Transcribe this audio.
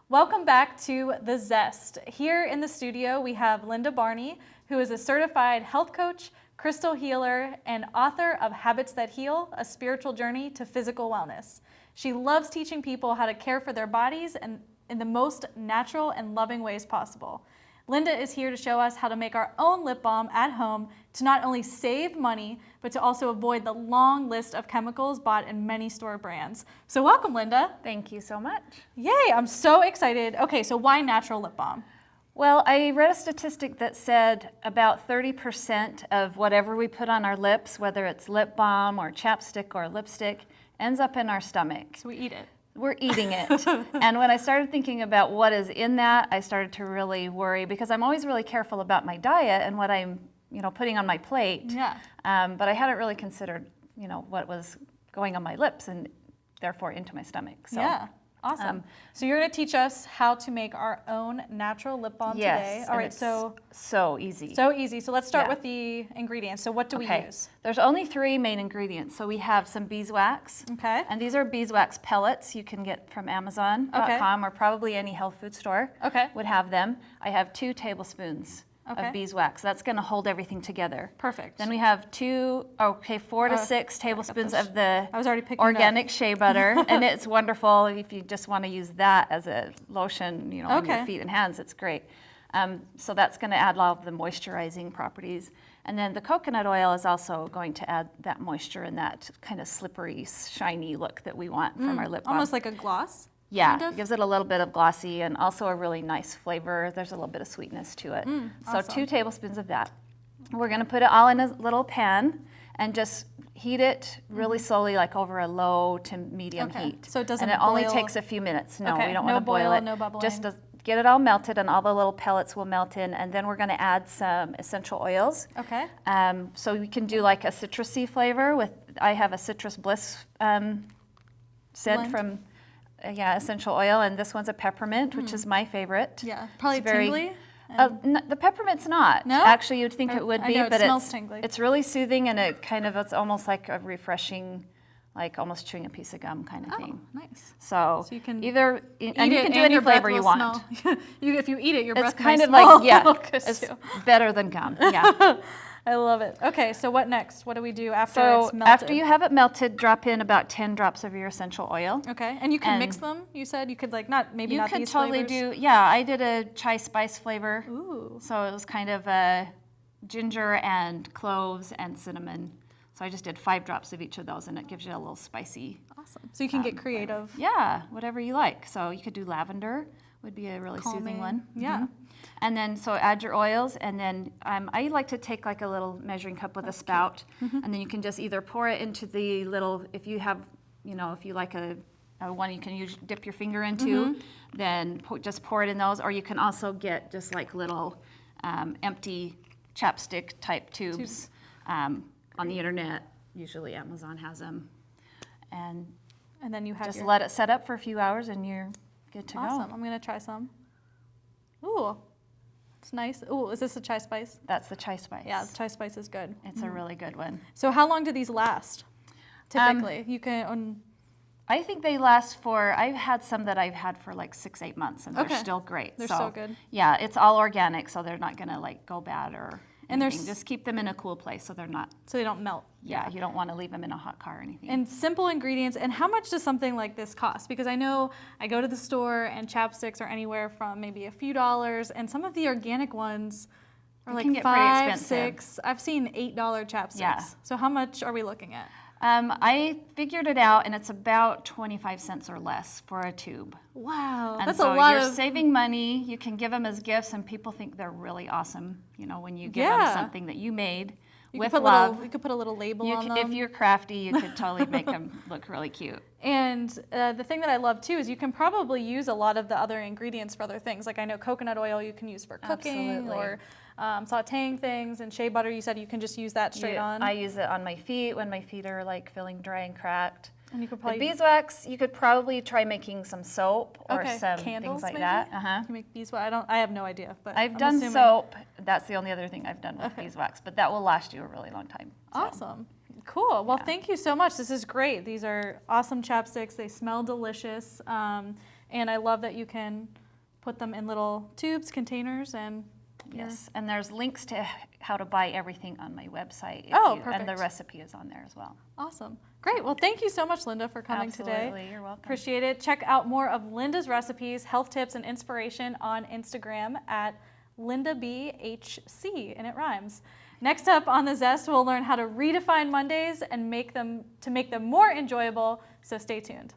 Welcome back to the Zest. Here in the studio, we have Barney, who is a certified health coach, crystal healer, and author of Habits That Heal, A Spiritual Journey to Physical Wellness. She loves teaching people how to care for their bodies and in the most natural and loving ways possible. Linda is here to show us how to make our own lip balm at home to not only save money, but to also avoid the long list of chemicals bought in many store brands. So welcome, Linda. Thank you so much. Yay, I'm so excited. Okay, so why natural lip balm? Well, I read a statistic that said about 30% of whatever we put on our lips, whether it's lip balm or chapstick or lipstick, ends up in our stomach. So we eat it. We're eating it. And when I started thinking about what is in that, I started to really worry because I'm always really careful about my diet and what I'm, putting on my plate. Yeah. But I hadn't really considered, what was going on my lips and therefore into my stomach. So. Yeah. Awesome. So you're going to teach us how to make our own natural lip balm today. All right, so easy. So easy. So let's start with the ingredients. So what do we use? There's only 3 main ingredients. So we have some beeswax. Okay. And these are beeswax pellets you can get from Amazon.com or probably any health food store would have them. I have 2 tablespoons of beeswax. That's going to hold everything together. Perfect. Then we have 4 to 6 tablespoons of the I was already picking organic shea butter, and it's wonderful if you just want to use that as a lotion, on your feet and hands. It's great. So that's going to add a lot of the moisturizing properties. And then the coconut oil is also going to add that moisture and that kind of slippery, shiny look that we want from our lip balm. Almost like a gloss? Yeah, kind of? It gives it a little bit of glossy and also a really nice flavor. There's a little bit of sweetness to it. So awesome. 2 tablespoons of that. We're going to put it all in a little pan and just heat it really slowly, like over a low to medium heat. So it doesn't And it only boil? takes a few minutes. No, we don't No want to boil boil, it. no bubbling. Just to get it all melted and all the little pellets will melt in. And then we're going to add some essential oils. Okay. So we can do like a citrusy flavor with, I have a Citrus Bliss scent Blend. from essential oil, and this one's a peppermint, which is my favorite. Yeah, probably it's very, tingly. The peppermint's not. No? Actually, you'd think it would be, I know, but it smells tingly. it's really soothing, and it's almost like a refreshing, like almost chewing a piece of gum kind of thing. Nice. So you can either, and you can do and any your breath flavor you will want. smell. If you eat it, your breath It's kind might of smell like, yeah, a little good it's too. better than gum, yeah. I love it. Okay, so what next? What do we do after So it's melted? after you have it melted, drop in about 10 drops of your essential oil. Okay, and you can mix them, you said? You could like, not these You could totally flavors? I did a chai spice flavor. Ooh. So it was kind of ginger and cloves and cinnamon. So I just did 5 drops of each of those, and it gives you a little spicy. Awesome. So you can get creative. Yeah, whatever you like. So you could do lavender, would be a really soothing one. Yeah. And then so add your oils, and then I like to take like a little measuring cup with a spout, and then you can just either pour it into the little, if you have, if you like a one you can dip your finger into, then just pour it in those, or you can also get just like little empty chapstick type tubes on the internet. Usually Amazon has them. And then you have just let it set up for a few hours and you're good to go. Awesome. I'm going to try some. Ooh, it's nice. Ooh, is this a chai spice? That's the chai spice. Yeah, the chai spice is good. It's a really good one. So how long do these last? Typically, you can. I think they last for, I've had some that I've had for like 6-8 months, and they're still great. They're so good. Yeah, it's all organic, so they're not going to like go bad or and anything. Just keep them in a cool place so they're not. So they don't melt. Yeah, you don't want to leave them in a hot car or anything. And simple ingredients. And how much does something like this cost? Because I know I go to the store and chapsticks are anywhere from maybe a few dollars, and some of the organic ones are like $5, $6. I've seen $8 chapsticks. Yeah. So how much are we looking at? I figured it out, and it's about 25 cents or less for a tube. Wow, and that's so a lot you're of saving money. You can give them as gifts, and people think they're really awesome. When you give them something that you made with love. You could put a little label on them. If you're crafty, you could totally make them look really cute. And the thing that I love too is you can probably use a lot of the other ingredients for other things. Like I know coconut oil you can use for cooking or sauteing things, and shea butter you said you can just use that straight on. I use it on my feet when my feet are like feeling dry and cracked. And you could probably the beeswax, you could probably try making some soap or some candles, things like maybe? that. You make beeswax. I have no idea, but I've done soap. That's the only other thing I've done with beeswax, but that will last you a really long time. So. Awesome. Cool. Well, thank you so much. This is great. These are awesome chapsticks. They smell delicious. And I love that you can put them in little tubes, containers, and Yes, and there's links to how to buy everything on my website. Perfect. And the recipe is on there as well. Awesome. Great. Well, thank you so much, Linda, for coming today. Absolutely. You're welcome. Appreciate it. Check out more of Linda's recipes, health tips, and inspiration on Instagram at LindaBHC, and it rhymes. Next up on the Zest, we'll learn how to redefine Mondays and make them more enjoyable, so stay tuned.